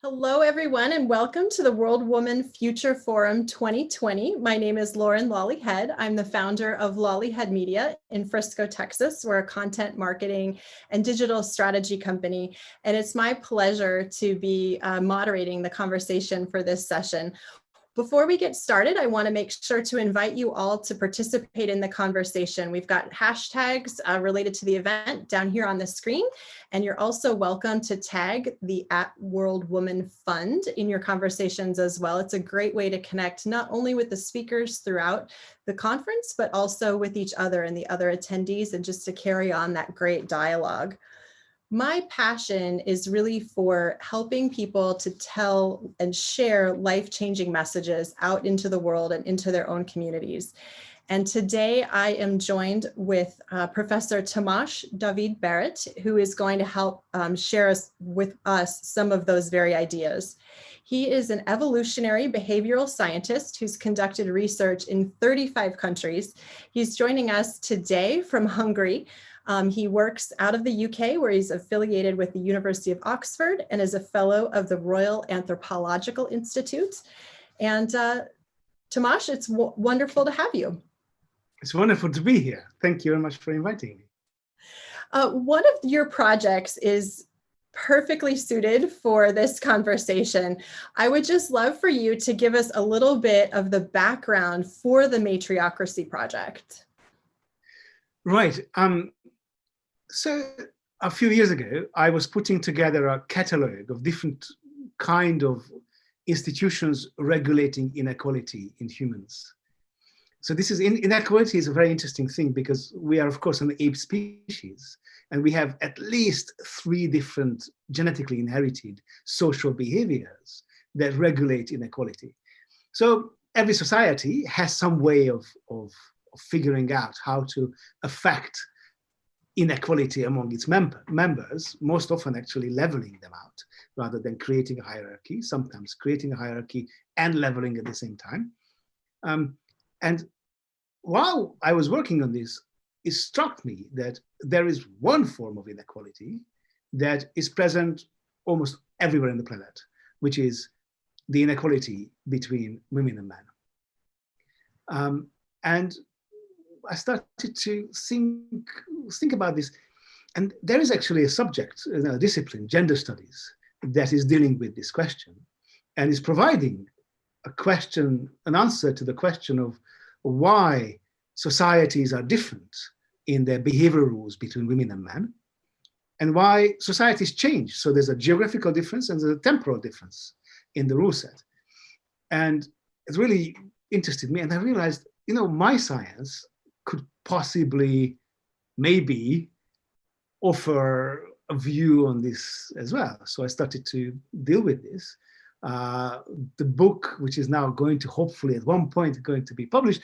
Hello, everyone, and welcome to the World Woman Future Forum 2020. My name is Lauren Lawley Head. I'm the founder of Lawley Head Media in Frisco, Texas. We're a content marketing and digital strategy company, and it's my pleasure to be moderating the conversation for this session. Before we get started, I want to make sure to invite you all to participate in the conversation. We've got hashtags related to the event down here on the screen, and you're also welcome to tag the @WorldWomanFund in your conversations as well. It's a great way to connect not only with the speakers throughout the conference, but also with each other and the other attendees, and just to carry on that great dialogue. My passion is really for helping people to tell and share life-changing messages out into the world and into their own communities. And today I am joined with Professor Tamás Dávid-Barrett, who is going to help share with us some of those very ideas. He is an evolutionary behavioral scientist who's conducted research in 35 countries. He's joining us today from Hungary. He works out of the UK, where he's affiliated with the University of Oxford and is a fellow of the Royal Anthropological Institute. And Tamás, it's wonderful to have you. It's wonderful to be here. Thank you very much for inviting me. One of your projects is perfectly suited for this conversation. I would just love for you to give us a little bit of the background for the Matriocracy project. Right. So a few years ago, I was putting together a catalogue of different kind of institutions regulating inequality in humans. So this is inequality is a very interesting thing because we are, of course, an ape species, and we have at least 3 different genetically inherited social behaviors that regulate inequality. So every society has some way of figuring out how to affect inequality among its members, most often actually leveling them out rather than creating a hierarchy, sometimes creating a hierarchy and leveling at the same time. And while I was working on this, it struck me that there is one form of inequality that is present almost everywhere on the planet, which is the inequality between women and men. And I started to think about this, and there is actually a subject, a discipline, gender studies, that is dealing with this question and is providing an answer to the question of why societies are different in their behavioral rules between women and men, and why societies change. So there's a geographical difference and there's a temporal difference in the rule set. And it really interested me, and I realized, my science could possibly, maybe, offer a view on this as well. So I started to deal with this. The book, which is now going to hopefully at one point going to be published.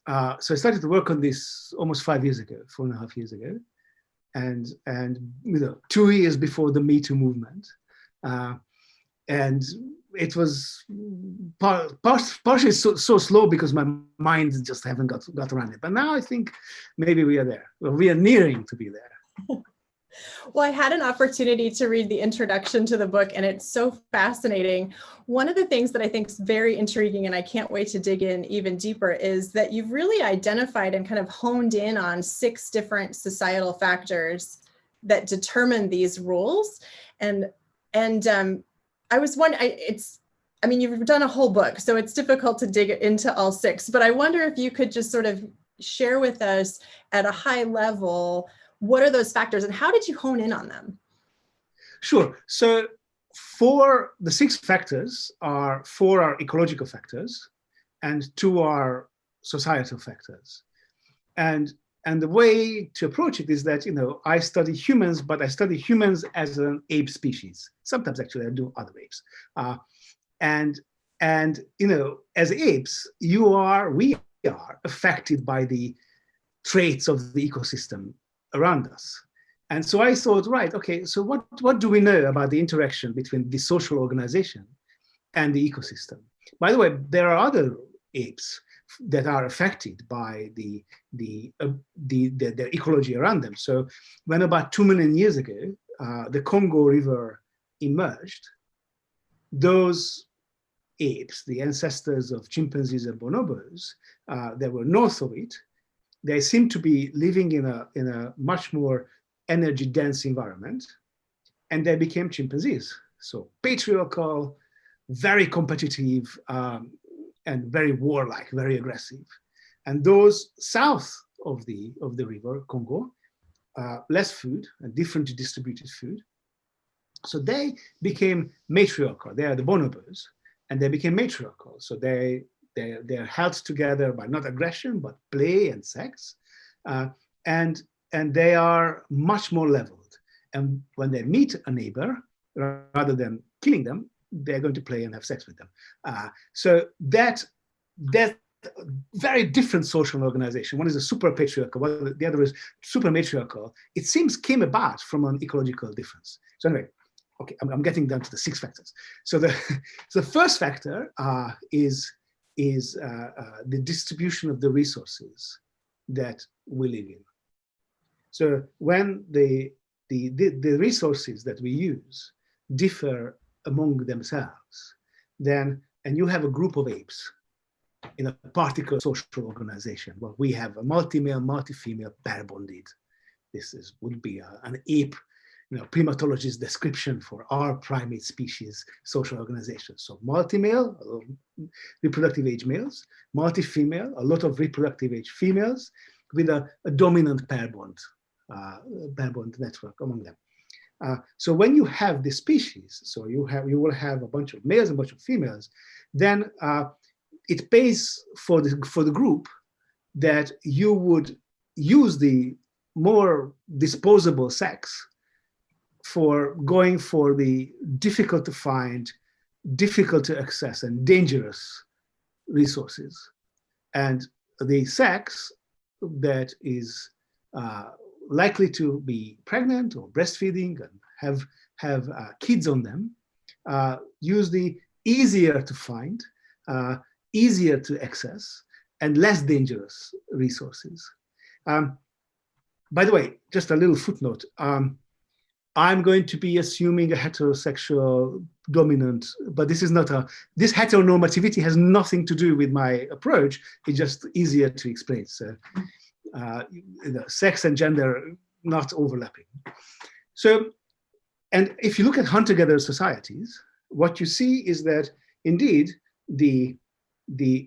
So I started to work on this almost 5 years ago, 4.5 years ago, and 2 years before the Me Too movement. And it was partially so slow because my mind just haven't got around it. But now I think maybe we are there. Well, we are nearing to be there. Well, I had an opportunity to read the introduction to the book, and it's so fascinating. One of the things that I think is very intriguing, and I can't wait to dig in even deeper, is that you've really identified and kind of honed in on 6 different societal factors that determine these rules. And I was wondering, you've done a whole book, so it's difficult to dig into all 6, but I wonder if you could just sort of share with us at a high level, what are those factors and how did you hone in on them? Sure. So the 6 factors are 4 are ecological factors and 2 are societal factors. And the way to approach it is that, I study humans, but I study humans as an ape species. Sometimes actually I do other apes. And as apes, we are affected by the traits of the ecosystem around us. And so I thought, right, okay, so what do we know about the interaction between the social organization and the ecosystem? By the way, there are other apes that are affected by the ecology around them. So when about 2 million years ago, the Congo River emerged, those apes, the ancestors of chimpanzees and bonobos, that were north of it, they seem to be living in a much more energy-dense environment, and they became chimpanzees. So patriarchal, very competitive, and very warlike, very aggressive. And those south of the river Congo, less food and differently distributed food. So they became matriarchal. They are the bonobos, and they became matriarchal. So they're held together by not aggression, but play and sex. And they are much more leveled. And when they meet a neighbor, rather than killing them, they're going to play and have sex with them. So that very different social organization. One is a super patriarchal, the other is super matriarchal. It seems came about from an ecological difference. So anyway, okay, I'm getting down to the 6 factors. So the first factor is the distribution of the resources that we live in. So when the resources that we use differ among themselves, then, and you have a group of apes in a particular social organization, well, we have a multi-male, multi-female, pair bonded. This would be an ape, primatologist description for our primate species social organization. So multi-male, reproductive age males, multi-female, a lot of reproductive age females with a dominant pair bond network among them. So when you have this species, so you will have a bunch of males and a bunch of females, then it pays for the group that you would use the more disposable sex for going for the difficult to find, difficult to access, and dangerous resources. And the sex that is likely to be pregnant or breastfeeding and have kids on them, use the easier to find, easier to access, and less dangerous resources. By the way, just a little footnote. I'm going to be assuming a heterosexual dominant, but this is not this heteronormativity has nothing to do with my approach. It's just easier to explain. So sex and gender not overlapping. So, and if you look at hunter-gatherer societies, what you see is that indeed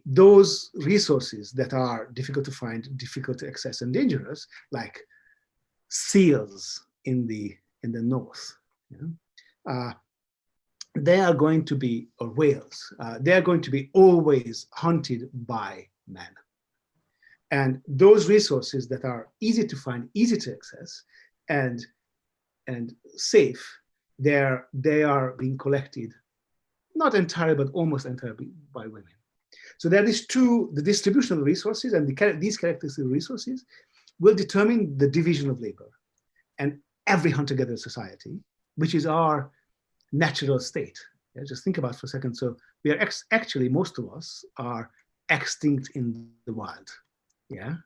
those resources that are difficult to find, difficult to access, and dangerous, like seals in the north, they are going to be, or whales, they are going to be always hunted by men. And those resources that are easy to find, easy to access, and safe, they are being collected, not entirely, but almost entirely by women. So there is the distribution of resources, and these characteristic resources will determine the division of labor. And every hunter-gatherer society, which is our natural state. Just think about it for a second. So we are actually, most of us are extinct in the wild. Yeah.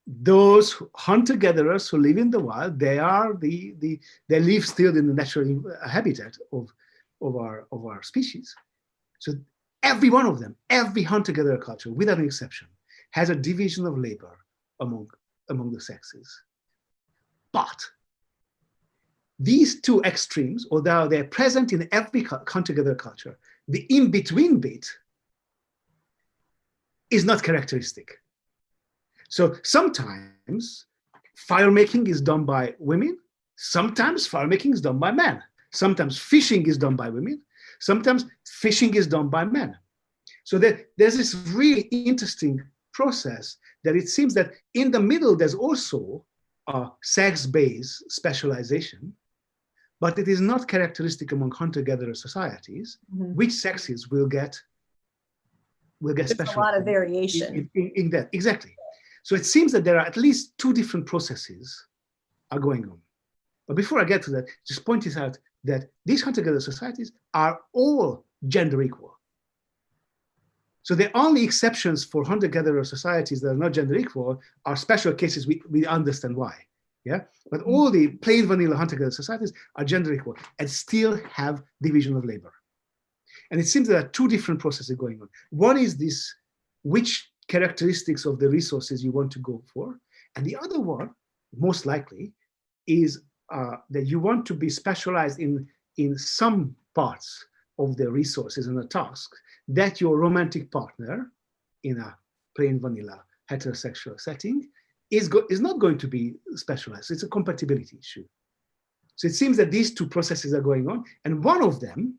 Those hunter-gatherers who live in the wild, they live still in the natural habitat of our species. So every one of them, every hunter-gatherer culture, without an exception, has a division of labor among the sexes. But these two extremes, although they're present in every hunter-gatherer culture, the in-between bit is not characteristic. So sometimes fire making is done by women, sometimes fire making is done by men, sometimes fishing is done by women, sometimes fishing is done by men. So there's this really interesting process that it seems that in the middle there's also a sex-based specialization, but it is not characteristic among hunter-gatherer societies. Mm-hmm. Which sexes will get special. A lot of variation in that, exactly. So it seems that there are at least 2 different processes are going on. But before I get to that, just point this out that these hunter-gatherer societies are all gender equal. So the only exceptions for hunter-gatherer societies that are not gender equal are special cases. We understand why. Yeah, but all the plain vanilla hunter-gatherer societies are gender equal and still have division of labor. And it seems there are two different processes going on. One is this, which characteristics of the resources you want to go for, and the other one, most likely, is that you want to be specialized in some parts of the resources and the tasks that your romantic partner in a plain vanilla heterosexual setting is not going to be specialized. It's a compatibility issue. So it seems that these two processes are going on, and one of them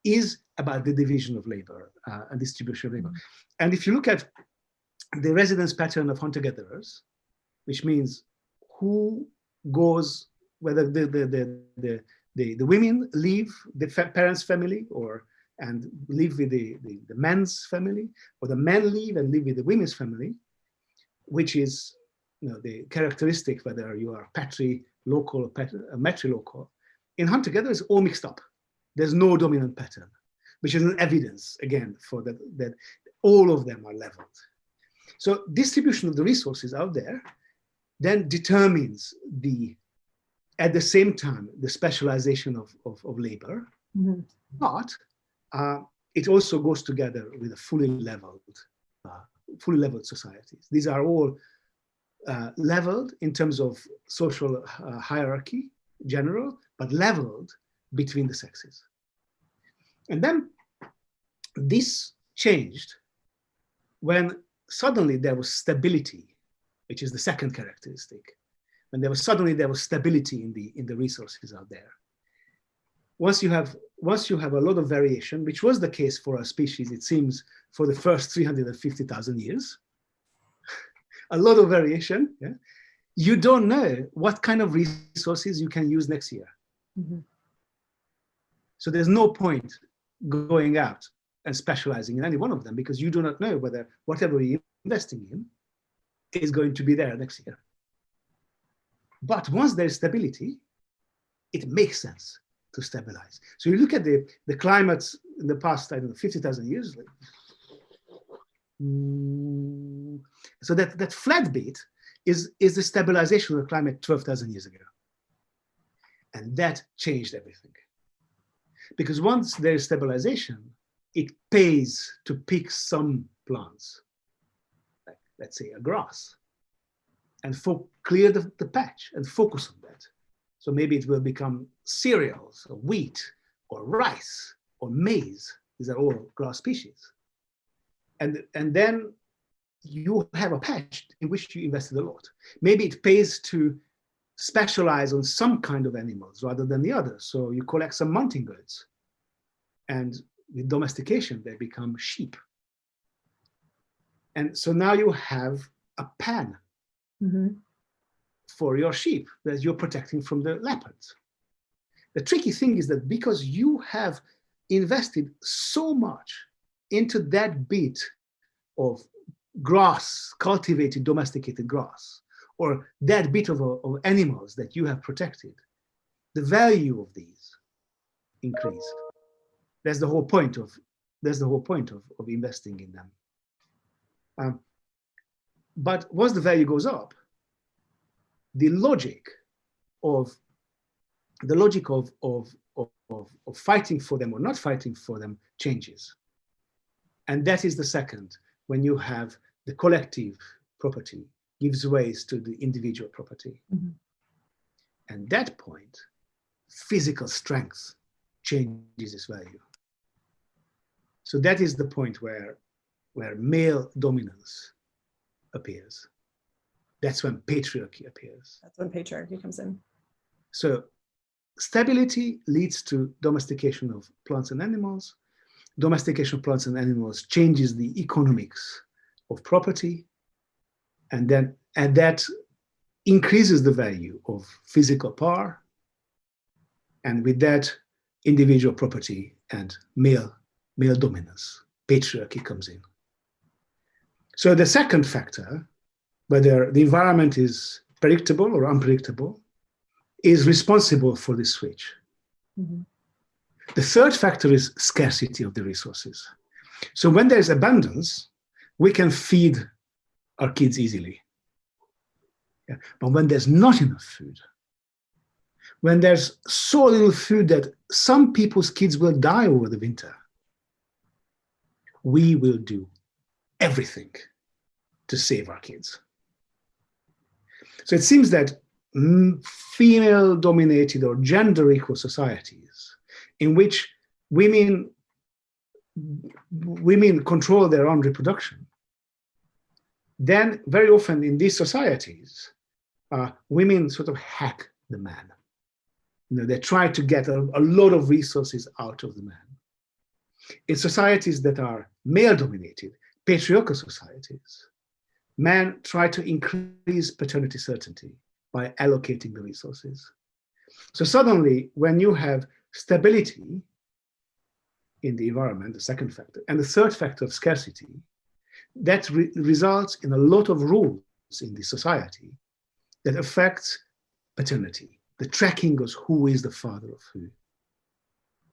is about the division of labor and distribution of labor. And if you look at the residence pattern of hunter-gatherers, which means who goes, whether the women leave the parents' family and live with the man's family, or the men leave and live with the women's family, which is the characteristic, whether you are local or matrilocal. In hunter-gatherers, all mixed up. There's no dominant pattern, which is an evidence, again, for that all of them are leveled. So distribution of the resources out there then determines at the same time, the specialization of labor, but it also goes together with a fully leveled societies. These are all leveled in terms of social hierarchy, general, but leveled between the sexes. And then this changed when suddenly there was stability, which is the second characteristic. When there was stability in the resources out there. Once you have a lot of variation, which was the case for our species, it seems, for the first 350,000 years, a lot of variation, yeah? You don't know what kind of resources you can use next year. So there's no point going out and specializing in any one of them, because you do not know whether whatever you're investing in is going to be there next year. But once there's stability, it makes sense to stabilize. So you look at the climates in the past, 50,000 years. So that flat bit is the stabilization of the climate 12,000 years ago. And that changed everything. Because once there is stabilization, it pays to pick some plants, like, let's say, a grass, and clear the patch and focus on that. So maybe it will become cereals or wheat or rice or maize. These are all grass species. And then you have a patch in which you invested a lot. Maybe it pays to specialize on some kind of animals rather than the others. So you collect some mountain goats, and with domestication, they become sheep. And so now you have a pen for your sheep that you're protecting from the leopards. The tricky thing is that because you have invested so much into that bit of grass, cultivated, domesticated grass, or that bit of animals that you have protected, the value of these increase. That's the whole point of investing in them. But once the value goes up, the logic of fighting for them or not fighting for them changes. And that is the second, when you have the collective property gives ways to the individual property. And at that point, physical strength changes its value. So that is the point where male dominance appears. That's when patriarchy appears. That's when patriarchy comes in. So stability leads to domestication of plants and animals. Domestication of plants and animals changes the economics of property, and that increases the value of physical power, and with that, individual property and male dominance. Patriarchy comes in. So the second factor, whether the environment is predictable or unpredictable, is responsible for this switch. The third factor is scarcity of the resources. So when there's abundance, we can feed our kids easily. Yeah? But when there's not enough food, when there's so little food that some people's kids will die over the winter, we will do everything to save our kids. So it seems that female-dominated or gender-equal societies in which women control their own reproduction, then very often in these societies, women sort of hack the man. They try to get a lot of resources out of the man. In societies that are male-dominated, patriarchal societies, men try to increase paternity certainty by allocating the resources. So suddenly, when you have stability in the environment, the second factor, and the third factor of scarcity, that results in a lot of rules in the society that affect paternity, the tracking of who is the father of who.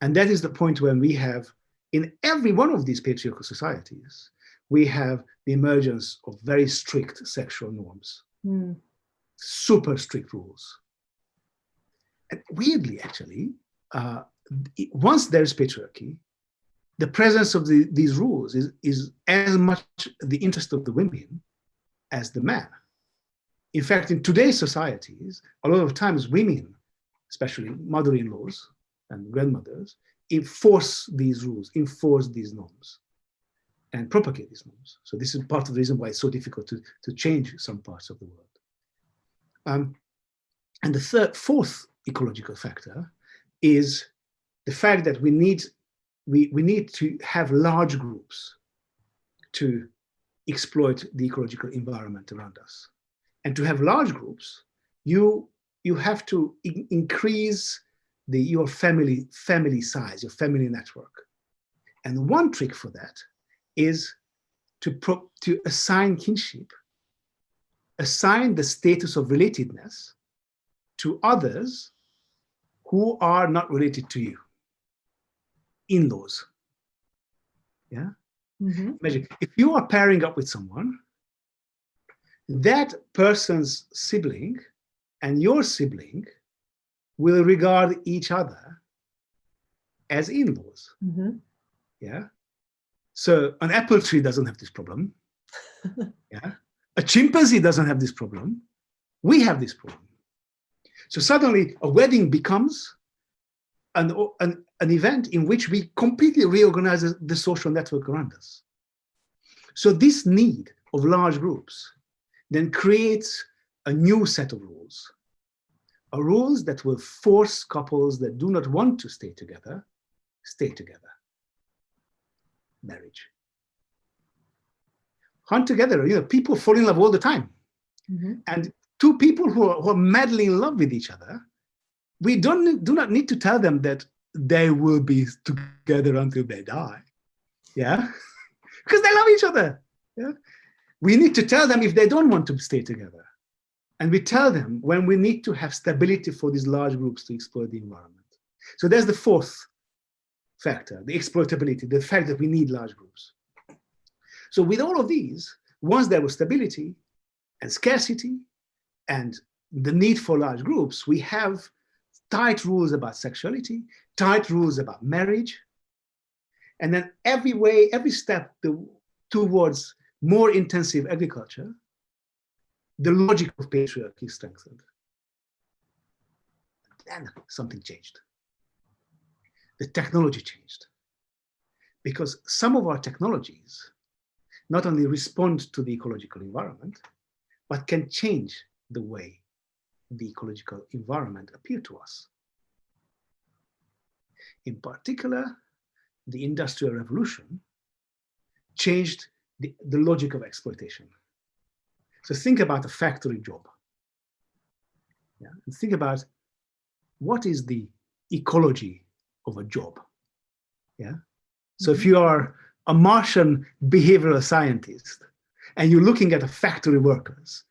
And that is the point when we have, in every one of these patriarchal societies, we have the emergence of very strict sexual norms, super strict rules. And weirdly, actually, once there's patriarchy, the presence of these rules is as much the interest of the women as the man. In fact, in today's societies, a lot of times women, especially mother-in-laws and grandmothers, enforce these rules, enforce these norms, and propagate these norms. So this is part of the reason why it's so difficult to change some parts of the world. And the fourth ecological factor is the fact that we need to have large groups to exploit the ecological environment around us. And to have large groups, you have to increase your family size, your family network. And one trick for that is to assign kinship, assign the status of relatedness to others who are not related to you. In-laws. Yeah? Mm-hmm. Imagine, if you are pairing up with someone, that person's sibling and your sibling will regard each other as in-laws. Mm-hmm. Yeah? So an apple tree doesn't have this problem. Yeah? A chimpanzee doesn't have this problem. We have this problem. So suddenly a wedding becomes an event in which we completely reorganize the social network around us. So this need of large groups then creates a new set of rules, rules that will force couples that do not want to stay together. Marriage. Hunt together, people fall in love all the time. Mm-hmm. And two people who are madly in love with each other, we do not need to tell them that they will be together until they die. Yeah? Because they love each other. Yeah? We need to tell them if they don't want to stay together. And we tell them when we need to have stability for these large groups to exploit the environment. So there's the fourth factor, the exploitability, the fact that we need large groups. So with all of these, once there was stability and scarcity and the need for large groups, we have tight rules about sexuality, tight rules about marriage, and then every step towards more intensive agriculture, the logic of patriarchy is strengthened. Then something changed. The technology changed. Because some of our technologies not only respond to the ecological environment, but can change the way the ecological environment appears to us. In particular, the Industrial Revolution changed the logic of exploitation. So think about a factory job. Yeah? And think about what is the ecology of a job. Yeah? So if you are a Martian behavioral scientist and you're looking at the factory workers,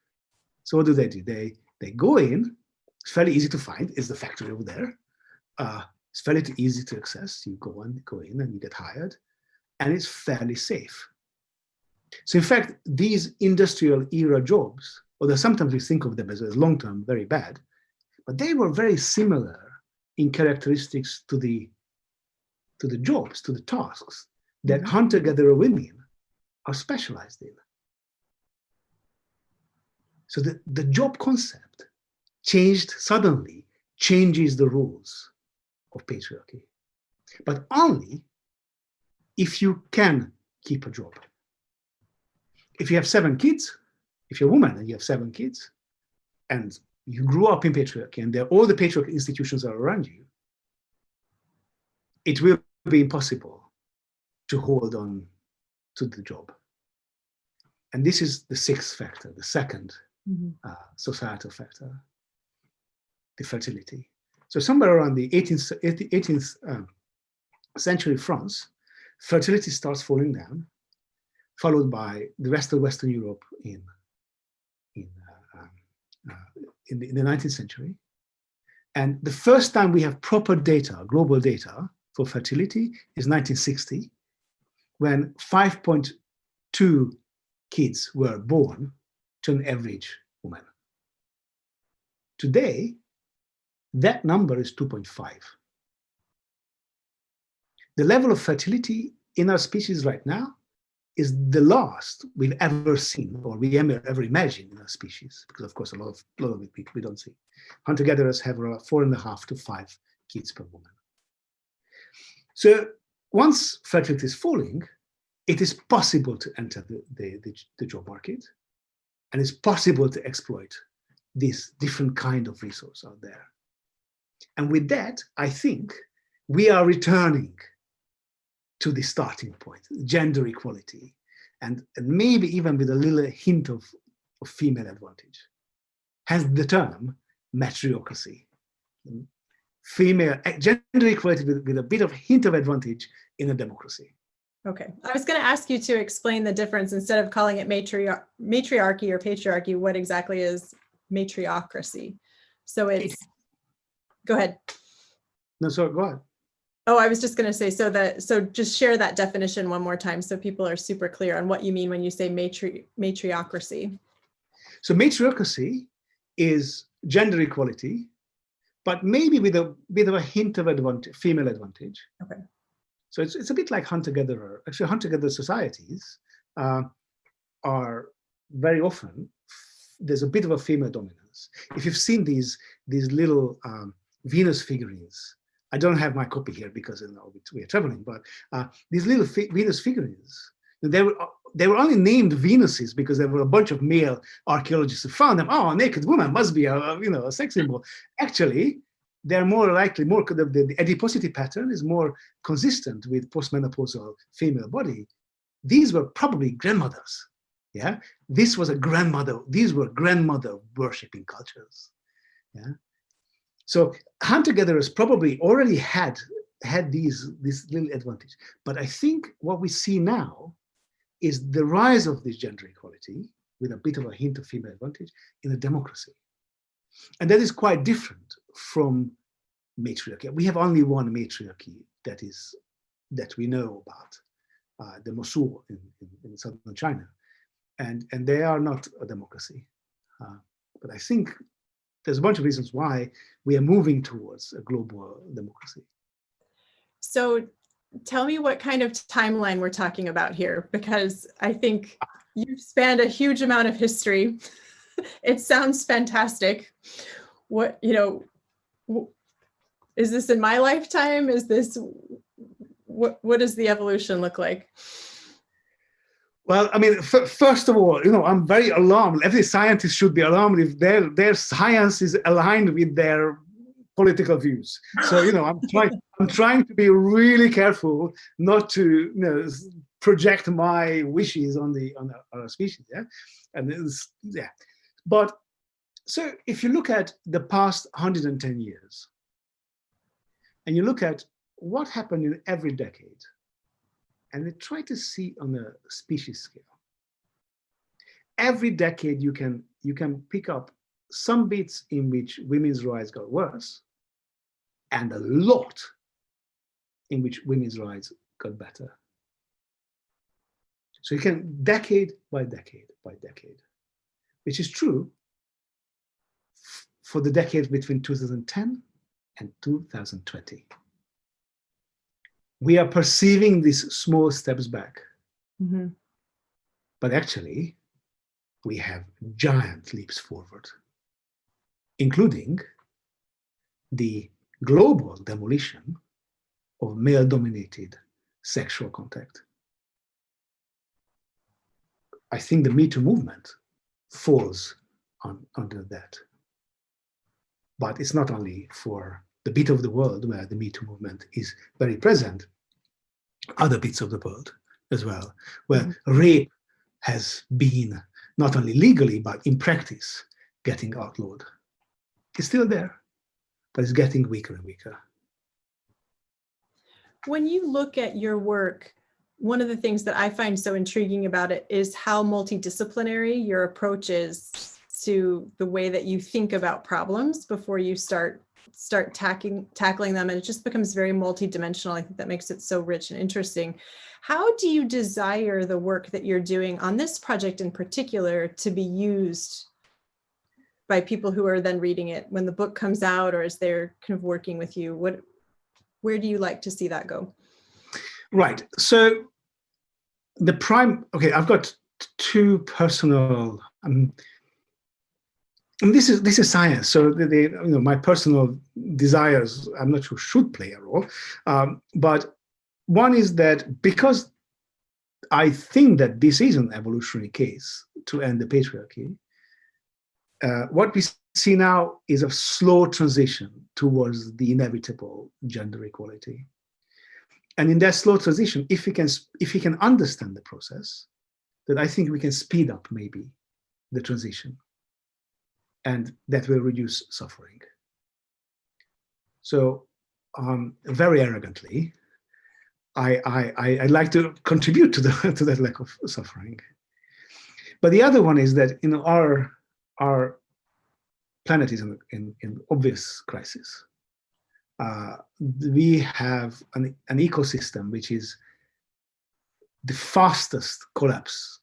so what do? They go in, it's fairly easy to find, is the factory over there. It's fairly easy to access. You go in and you get hired, and it's fairly safe. So in fact, these industrial era jobs, although sometimes we think of them as long-term very bad, but they were very similar in characteristics to the jobs, to the tasks that hunter-gatherer women are specialized in. So the job concept suddenly changes the rules of patriarchy, but only if you can keep a job. If you have 7 kids, if you're a woman and you have 7 kids, and you grew up in patriarchy and all the patriarchal institutions are around you, it will be impossible to hold on to the job. And this is the 6th factor, the second societal factor, the fertility. So somewhere around the 18th century France, fertility starts falling down, followed by the rest of Western Europe in the 19th century. And the first time we have proper data, global data for fertility is 1960, when 5.2 kids were born to an average woman. Today, that number is 2.5. The level of fertility in our species right now is the last we've ever seen or we ever imagined in our species, because of course a lot of it we don't see. Hunter-gatherers have around 4.5 to 5 kids per woman. So once fertility is falling, it is possible to enter the job market, and it's possible to exploit this different kind of resource out there. And with that, I think we are returning to the starting point, gender equality, and maybe even with a little hint of female advantage. Hence the term matriocracy. Gender equality with a bit of hint of advantage in a democracy. Okay, I was going to ask you to explain the difference. Instead of calling it matriarchy or patriarchy, what exactly is matriocracy? So it's, go ahead. No, sorry, go ahead. Oh, I was just going to say, so just share that definition one more time so people are super clear on what you mean when you say matriocracy. So matriocracy is gender equality, but maybe with a bit of a hint of advantage, female advantage. Okay. So it's a bit like hunter-gatherer. Actually, hunter-gatherer societies are very often, there's a bit of a female dominance. If you've seen these little Venus figurines, I don't have my copy here because we are traveling, but these little Venus figurines, they were only named Venuses because there were a bunch of male archaeologists who found them. Oh, a naked woman must be a sex symbol. Actually, they're more likely, the adiposity pattern is more consistent with postmenopausal female body. These were probably grandmothers. Yeah, this was a grandmother. These were grandmother worshipping cultures. Yeah. So hunter-gatherers probably already had this little advantage. But I think what we see now is the rise of this gender equality with a bit of a hint of female advantage in a democracy. And that is quite different from matriarchy. We have only one matriarchy that we know about, the Mosul in southern China. And they are not a democracy. But I think there's a bunch of reasons why we are moving towards a global democracy. So tell me what kind of timeline we're talking about here, because I think you've spanned a huge amount of history. It sounds fantastic. What, is this in my lifetime? Is this, what does the evolution look like? Well, I mean, first of all, I'm very alarmed. Every scientist should be alarmed if their science is aligned with their political views. So, I'm trying to be really careful not to, project my wishes on our species. Yeah, and but so if you look at the past 110 years, and you look at what happened in every decade, and we try to see on a species scale. Every decade you can pick up some bits in which women's rights got worse, and a lot in which women's rights got better. So you can decade by decade by decade. which is true for the decades between 2010 and 2020. We are perceiving these small steps back, but actually we have giant leaps forward, including the global demolition of male-dominated sexual contact. I think the Me Too movement falls under that. But it's not only for the bit of the world where the Me Too movement is very present, other bits of the world as well, where rape has been not only legally, but in practice, getting outlawed. It's still there, but it's getting weaker and weaker. When you look at your work, one of the things that I find so intriguing about it is how multidisciplinary your approach is to the way that you think about problems before you start tackling them, and it just becomes very multidimensional. I think that makes it so rich and interesting. How do you desire the work that you're doing on this project in particular to be used by people who are then reading it when the book comes out, or as they're kind of working with you? Where do you like to see that go? Right. So I've got two personal. And this is science. So my personal desires, I'm not sure, should play a role. But one is that because I think that this is an evolutionary case to end the patriarchy, what we see now is a slow transition towards the inevitable gender equality. And in that slow transition, if we can understand the process, then I think we can speed up maybe the transition, and that will reduce suffering. So very arrogantly, I like to contribute to that lack of suffering. But the other one is that our planet is in obvious crisis. We have an ecosystem which is the fastest collapse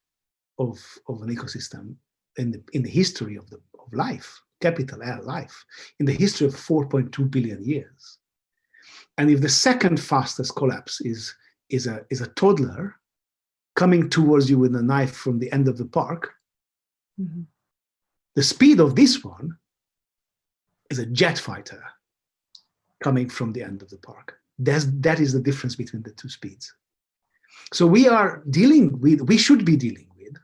of an ecosystem in the history of life, capital L life, in the history of 4.2 billion years. And if the second fastest collapse is a toddler coming towards you with a knife from the end of the park, the speed of this one is a jet fighter coming from the end of the park. That is the difference between the two speeds. So we should be dealing with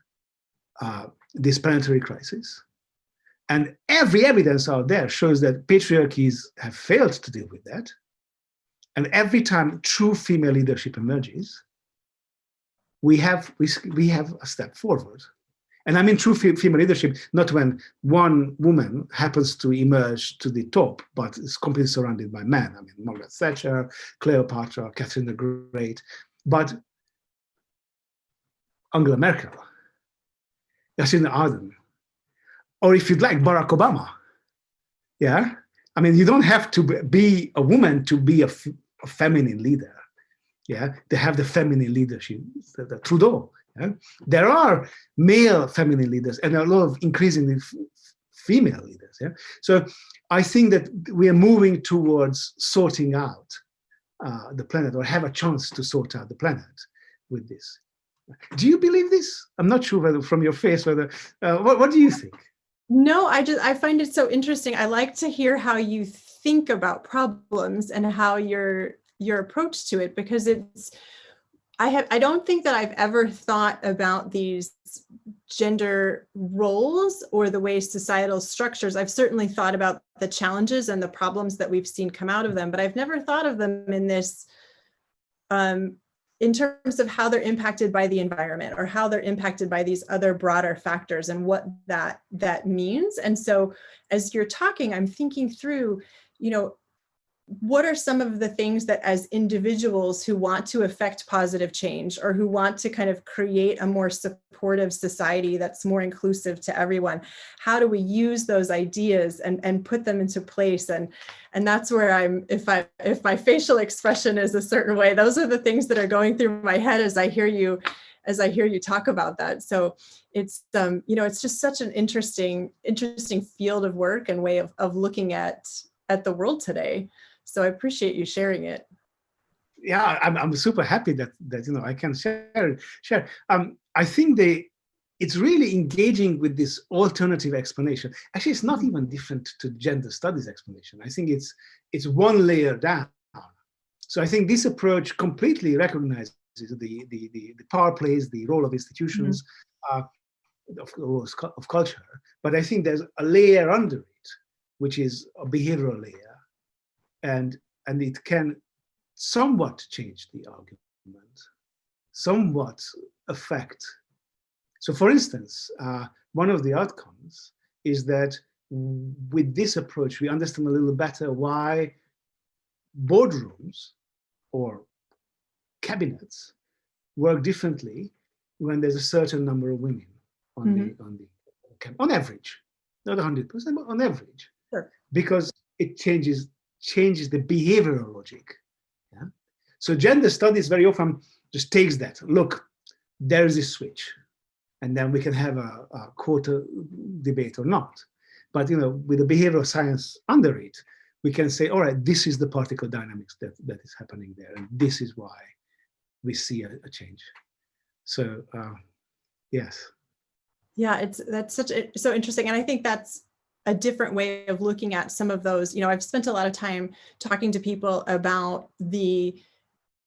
this planetary crisis. And every evidence out there shows that patriarchies have failed to deal with that. And every time true female leadership emerges, we have a step forward. And I mean true female leadership, not when one woman happens to emerge to the top, but is completely surrounded by men. I mean, Margaret Thatcher, Cleopatra, Catherine the Great, but Angela Merkel, Jacinda Ardern, or if you'd like, Barack Obama. Yeah, I mean, you don't have to be a woman to be a feminine leader. Yeah, they have the feminine leadership, the Trudeau. Yeah? There are male feminine leaders and a lot of increasingly female leaders. Yeah, so I think that we are moving towards sorting out the planet, or have a chance to sort out the planet with this. Do you believe this? I'm not sure whether from your face whether. What do you think? No, I find it so interesting. I like to hear how you think about problems and how your approach to it, because I don't think that I've ever thought about these gender roles or the way societal structures. I've certainly thought about the challenges and the problems that we've seen come out of them, but I've never thought of them in this in terms of how they're impacted by the environment, or how they're impacted by these other broader factors and what that means. And so as you're talking, I'm thinking through, what are some of the things that as individuals who want to affect positive change, or who want to kind of create a more supportive society that's more inclusive to everyone, how do we use those ideas and put them into place? And that's where if my facial expression is a certain way, those are the things that are going through my head as I hear you as I hear you talk about that. So it's, it's just such an interesting field of work and way of looking at the world today. So I appreciate you sharing it. Yeah, I'm super happy that I can share. I think it's really engaging with this alternative explanation. Actually, it's not even different to gender studies explanation. I think it's one layer down. So I think this approach completely recognizes the power plays, the role of institutions, of culture. But I think there's a layer under it, which is a behavioral layer, and it can somewhat change the argument, somewhat affect. So for instance, one of the outcomes is that with this approach, we understand a little better why boardrooms or cabinets work differently when there's a certain number of women on average, not 100%, but on average. Sure. Because it changes the behavioral logic. Yeah? So gender studies very often just takes that. Look, there is a switch, and then we can have a quota debate or not. But with the behavioral science under it, we can say, all right, this is the particle dynamics that is happening there, and this is why we see a change. So yes. Yeah, that's so interesting, and I think that's a different way of looking at some of those. I've spent a lot of time talking to people about the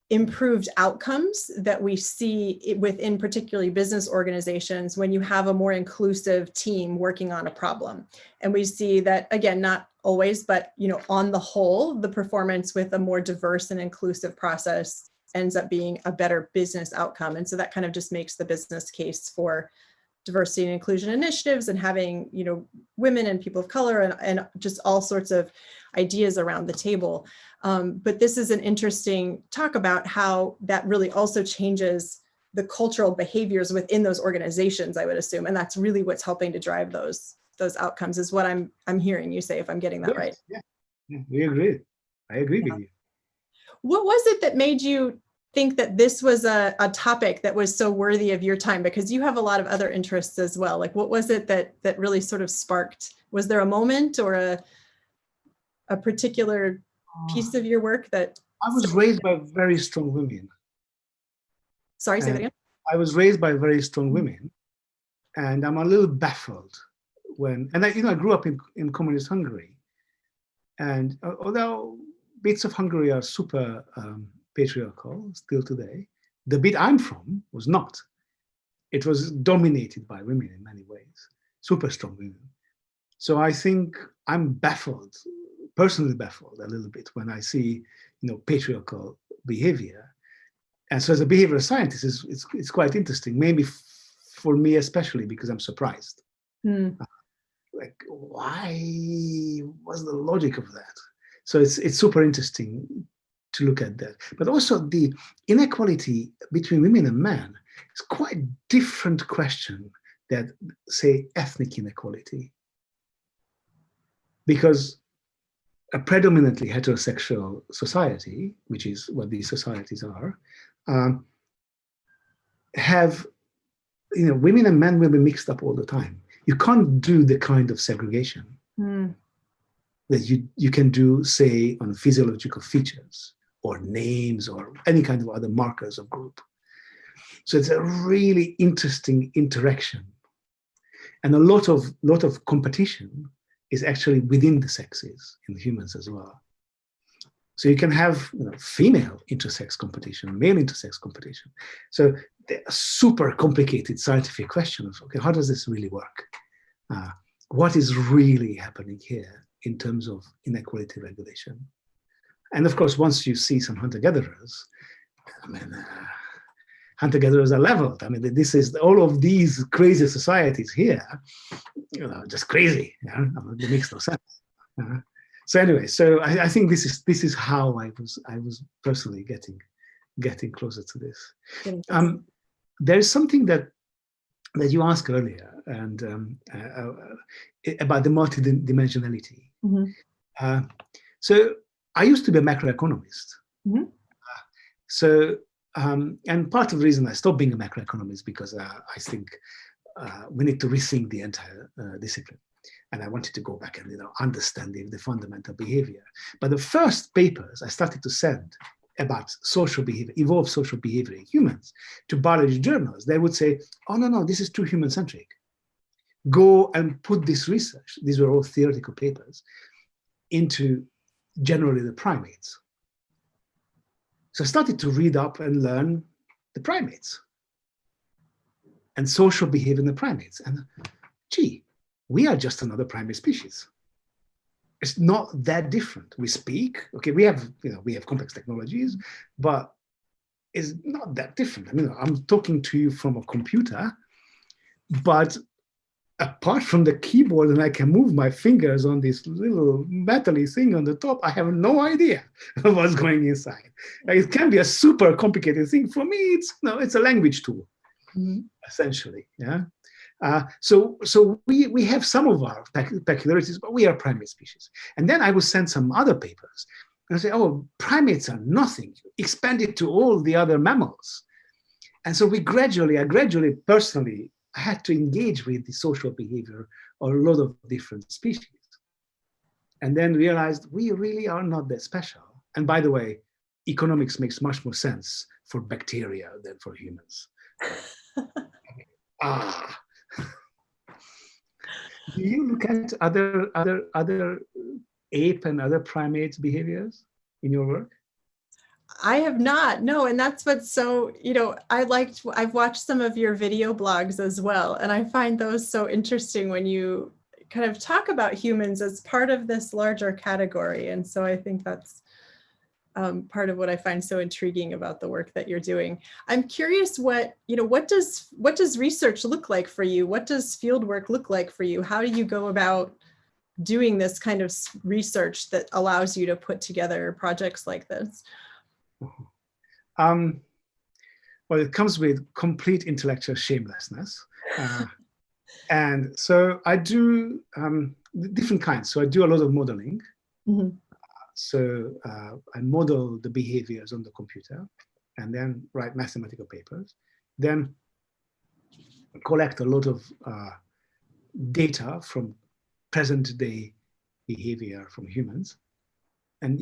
improved outcomes that we see within particularly business organizations when you have a more inclusive team working on a problem. And we see that, again, not always, but on the whole, the performance with a more diverse and inclusive process ends up being a better business outcome. And so that kind of just makes the business case for diversity and inclusion initiatives and having, women and people of color and just all sorts of ideas around the table. But this is an interesting talk about how that really also changes the cultural behaviors within those organizations, I would assume. And that's really what's helping to drive those outcomes, is what I'm hearing you say, if I'm getting that right. Yeah, we agree. I agree with you. What was it that made you think that this was a topic that was so worthy of your time? Because you have a lot of other interests as well. Like, what was it that really sort of sparked? Was there a moment or a particular piece of your work that? I was raised by very strong women. Sorry, say that again. I was raised by very strong women, and I'm a little baffled I grew up in communist Hungary, and although bits of Hungary are super patriarchal still today, the bit I'm from was not. It was dominated by women in many ways, super strong women. So I think I'm personally baffled a little bit when I see, patriarchal behavior. And so as a behavioral scientist, it's quite interesting, maybe for me especially, because I'm surprised. Like, why was the logic of that? So it's super interesting to look at that. But also the inequality between women and men is quite a different question than, say, ethnic inequality. Because a predominantly heterosexual society, which is what these societies are, have, women and men will be mixed up all the time. You can't do the kind of segregation that you can do, say, on physiological features or names or any kind of other markers of group. So it's a really interesting interaction. And a lot of competition is actually within the sexes in humans as well. So you can have female intersex competition, male intersex competition. So a super complicated scientific question of, okay, how does this really work? What is really happening here in terms of inequality regulation? And of course, once you see some hunter-gatherers, hunter-gatherers are leveled. This is all of these crazy societies here, just crazy. It makes no sense. So anyway, I think this is how I was personally getting closer to this. There is something that you asked earlier, and about the multidimensionality. So I used to be a macroeconomist. So and part of the reason I stopped being a macroeconomist is because I think we need to rethink the entire discipline. And I wanted to go back and understand the fundamental behavior. But the first papers I started to send about social behavior, evolved social behavior in humans, to biology journals, they would say, oh, no, this is too human-centric. Go and put this research, these were all theoretical papers, into generally the primates. So I started to read up and learn the primates and social behavior in the primates. And gee, we are just another primate species. It's not that different. We speak, okay, we have complex technologies, but it's not that different. I mean, I'm talking to you from a computer, but apart from the keyboard and I can move my fingers on this little metal-y thing on the top, I have no idea what's going inside. It can be a super complicated thing. For me, it's a language tool, essentially. Yeah. So we have some of our peculiarities, but we are primate species. And then I will send some other papers and say, oh, primates are nothing. Expand it to all the other mammals. And so I gradually, personally, I had to engage with the social behavior of a lot of different species. And then realized we really are not that special. And by the way, economics makes much more sense for bacteria than for humans. Do you look at other ape and other primate behaviors in your work? I have not, no, and that's what's so, I've watched some of your video blogs as well, and I find those so interesting when you kind of talk about humans as part of this larger category. And so I think that's part of what I find so intriguing about the work that you're doing. I'm curious what does research look like for you? What does field work look like for you? How do you go about doing this kind of research that allows you to put together projects like this? Well, it comes with complete intellectual shamelessness. And so I do different kinds. So I do a lot of modeling. So I model the behaviors on the computer and then write mathematical papers. Then collect a lot of data from present day behavior from humans. And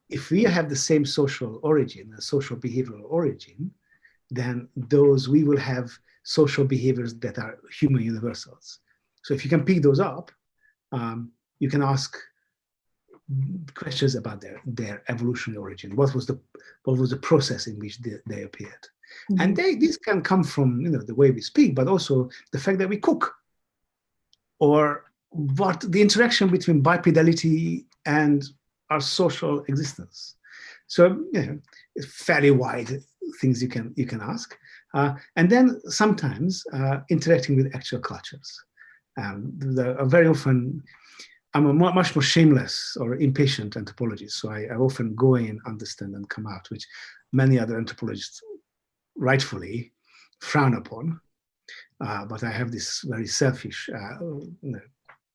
if we have the same social origin, a social behavioral origin, then we will have social behaviors that are human universals. So if you can pick those up, you can ask questions about their evolutionary origin. What was the process in which they appeared? And these can come from the way we speak, but also the fact that we cook, or what the interaction between bipedality and our social existence. So it's fairly wide things you can ask, and then sometimes interacting with actual cultures. Very often, I'm a much more shameless or impatient anthropologist, so I often go in, understand, and come out, which many other anthropologists rightfully frown upon. But I have this very selfish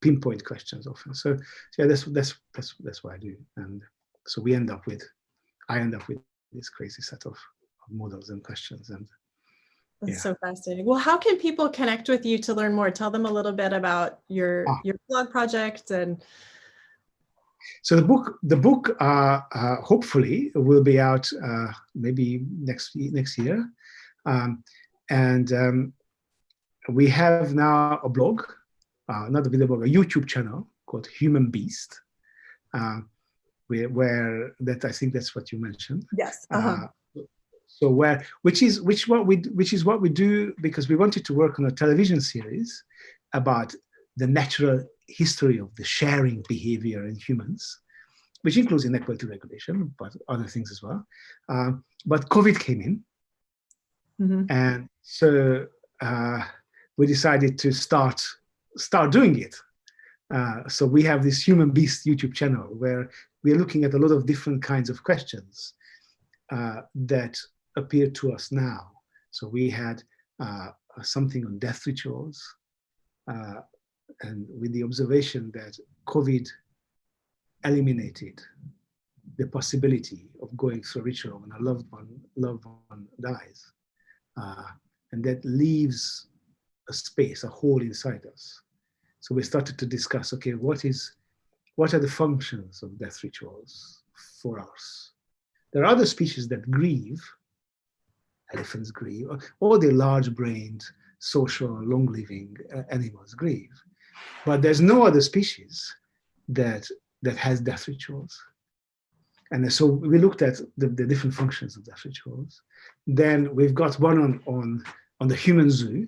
pinpoint questions often. So yeah, that's what I do, and so I end up with this crazy set of models and questions. And that's so fascinating. Well, how can people connect with you to learn more? Tell them a little bit about your blog project. And so the book hopefully will be out maybe next year, and we have now a blog, not a video blog, a YouTube channel called Human Beast, where that I think that's what you mentioned. Yes. So which is what we do, because we wanted to work on a television series about the natural history of the sharing behavior in humans, which includes inequality regulation, but other things as well. But COVID came in, and so we decided to start doing it. So we have this Human Beast YouTube channel where we are looking at a lot of different kinds of questions that appear to us now. So we had something on death rituals, and with the observation that COVID eliminated the possibility of going through a ritual when a loved one dies. And that leaves a space, a hole inside us. So we started to discuss, okay, what are the functions of death rituals for us? There are other species that grieve. Elephants grieve, all the large-brained, social, long-living animals grieve. But there's no other species that has death rituals. And so we looked at the different functions of death rituals. Then we've got one on the human zoo,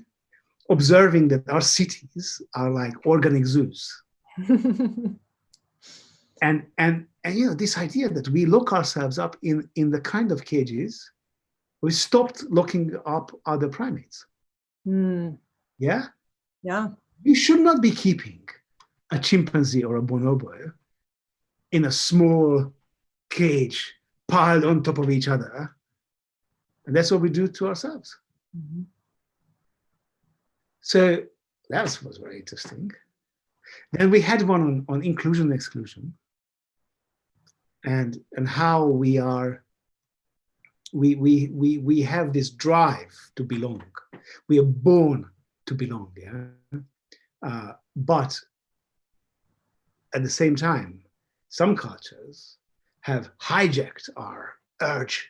observing that our cities are like organic zoos. and this idea that we lock ourselves up in the kind of cages, we stopped locking up other primates. Yeah? Yeah. You should not be keeping a chimpanzee or a bonobo in a small cage piled on top of each other. And that's what we do to ourselves. Mm-hmm. So that was very interesting. Then we had one on inclusion and exclusion, and how we have this drive to belong. We are born to belong, yeah. But at the same time, some cultures have hijacked our urge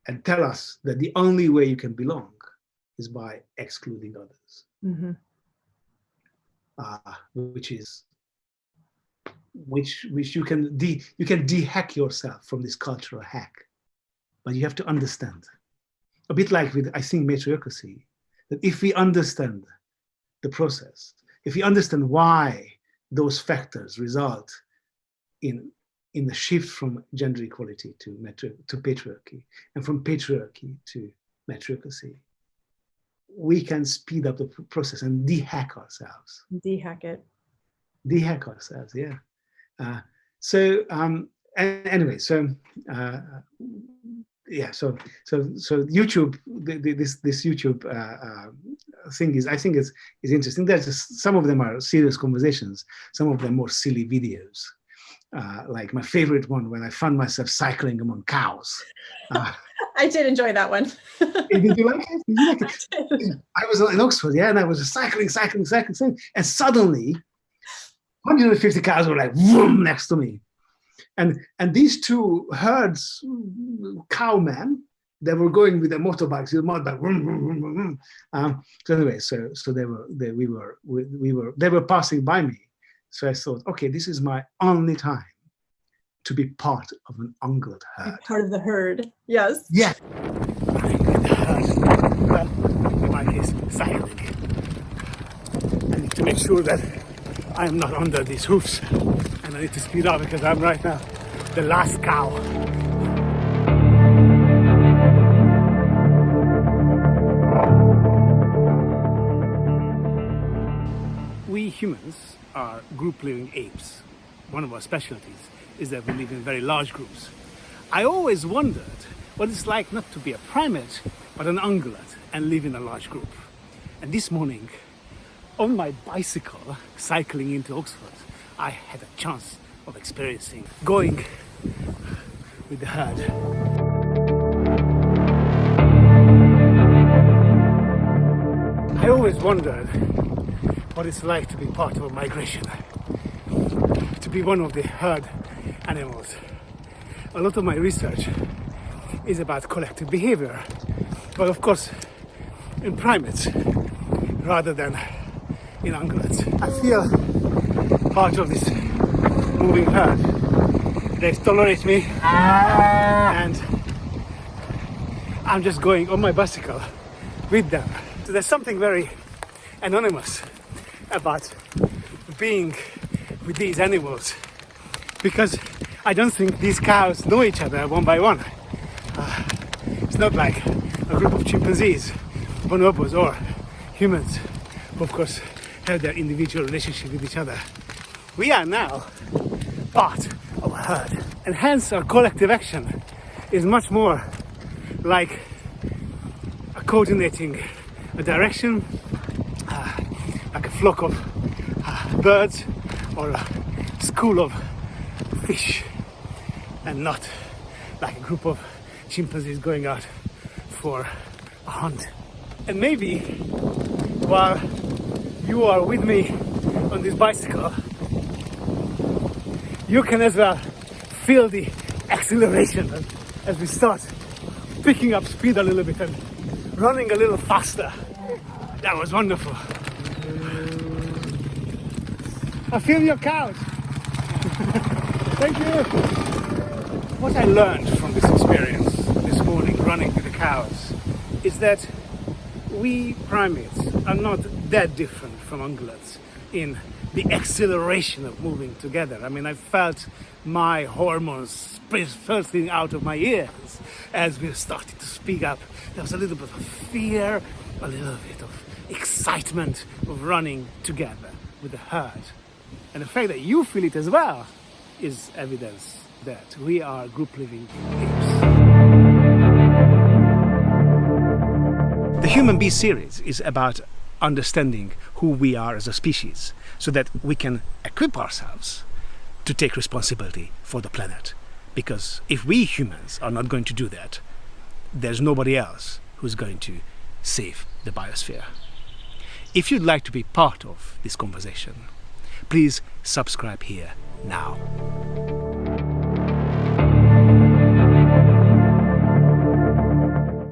and tell us that the only way you can belong is by excluding others. Mm-hmm. Which you can de-hack yourself from this cultural hack, but you have to understand, a bit like with, I think, Matriocracy, that if we understand the process, if we understand why those factors result in the shift from gender equality to patriarchy, and from patriarchy to Matriocracy, we can speed up the process and de-hack ourselves. De-hack it. De-hack ourselves, yeah. So YouTube, this YouTube thing is, I think is interesting. There's some of them are serious conversations, some of them more silly videos. Like my favorite one, when I found myself cycling among cows. I did enjoy that one. Did you like it? Did you like it? I was in Oxford, yeah, and I was cycling, and suddenly 150 cows were like vroom next to me. And these two herds, cowmen, they were going with their motorbikes, with motorbike, vroom, vroom, vroom, vroom. So anyway, so they were passing by me. So I thought, okay, this is my only time to be part of an ungulate herd. Part of the herd, yes. Yeah. Well, in my case, cycling. I need to make sure that I'm not under these hoofs, and I need to speed up because I'm right now the last cow. We humans are group-living apes. One of our specialties is that we live in very large groups. I always wondered what it's like not to be a primate, but an ungulate and live in a large group. And this morning, on my bicycle, cycling into Oxford, I had a chance of experiencing going with the herd. I always wondered what it's like to be part of a migration, to be one of the herd animals. A lot of my research is about collective behavior, but of course in primates rather than in ungulates. I feel part of this moving herd. They tolerate me, and I'm just going on my bicycle with them. So there's something very anonymous about being with these animals, because I don't think these cows know each other one by one. It's not like a group of chimpanzees, bonobos, or humans who of course have their individual relationship with each other. We are now part of a herd, and hence our collective action is much more like coordinating a direction, like a flock of birds or a school of fish. and not like a group of chimpanzees going out for a hunt. And maybe while you are with me on this bicycle, you can as well feel the acceleration as we start picking up speed a little bit and running a little faster. That was wonderful. I feel your cows. Thank you. What I learned from this experience this morning running with the cows is that we primates are not that different from ungulates in the acceleration of moving together. I mean, I felt my hormones bursting out of my ears as we started to speak up. There was a little bit of fear, a little bit of excitement of running together with the herd. And the fact that you feel it as well is evidence that we are group living apes. The Human Bee series is about understanding who we are as a species so that we can equip ourselves to take responsibility for the planet. Because if we humans are not going to do that, there's nobody else who's going to save the biosphere. If you'd like to be part of this conversation, please subscribe here now.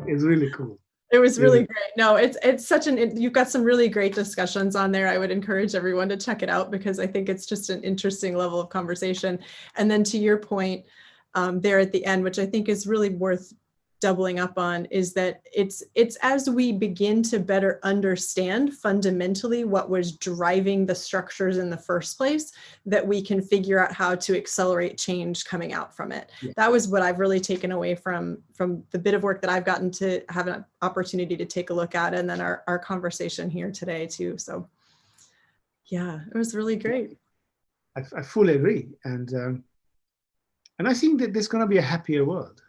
It's really cool. It was really great. No, it's such you've got some really great discussions on there. I would encourage everyone to check it out because I think it's just an interesting level of conversation. And then to your point there at the end, which I think is really worth doubling up on, is that it's as we begin to better understand fundamentally what was driving the structures in the first place that we can figure out how to accelerate change coming out from it. Yeah. That was what I've really taken away from the bit of work that I've gotten to have an opportunity to take a look at, and then our conversation here today too. So yeah, it was really great. I fully agree. And I think that there's going to be a happier world.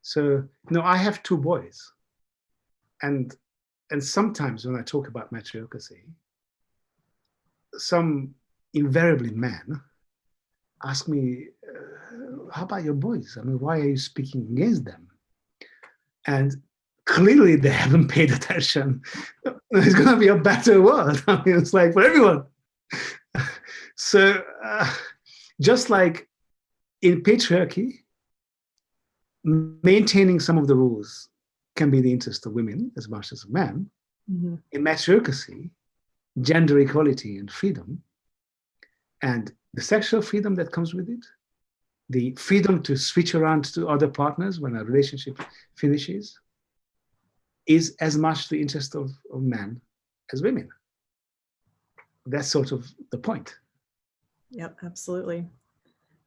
So, I have two boys, and sometimes when I talk about matriarchy, some invariably men ask me, how about your boys? I mean, why are you speaking against them? And clearly they haven't paid attention. There's going to be a better world. I mean, it's like for everyone. So just like in patriarchy, maintaining some of the rules can be the interest of women as much as of men. Mm-hmm. In matriarchy, gender equality and freedom, and the sexual freedom that comes with it, the freedom to switch around to other partners when a relationship finishes, is as much the interest of men as women. That's sort of the point. Yep, absolutely.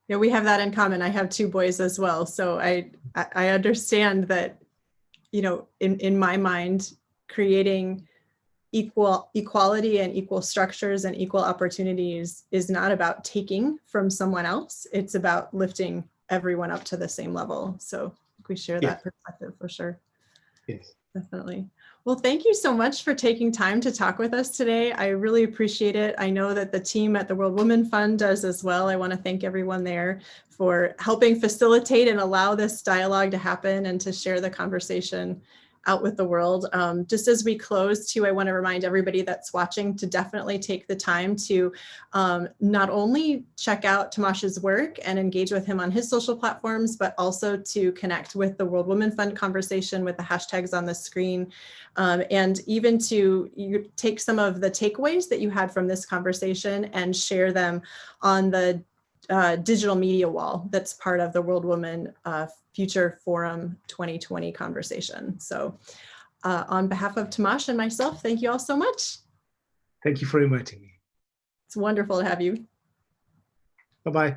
Yeah, we have that in common. I have two boys as well. So I understand that, in my mind, creating equality and equal structures and equal opportunities is not about taking from someone else. It's about lifting everyone up to the same level. So we share that perspective for sure. Yes. Definitely. Well, thank you so much for taking time to talk with us today. I really appreciate it. I know that the team at the World Women Fund does as well. I want to thank everyone there for helping facilitate and allow this dialogue to happen and to share the conversation out with the world. Just as we close too, I want to remind everybody that's watching to definitely take the time to not only check out Tamás's work and engage with him on his social platforms, but also to connect with the World Women Fund conversation with the hashtags on the screen. And even to take some of the takeaways that you had from this conversation and share them on the digital media wall that's part of the World Women Future Forum 2020 conversation. So on behalf of Tamás and myself, thank you all so much. Thank you for inviting me. It's wonderful to have you. Bye-bye.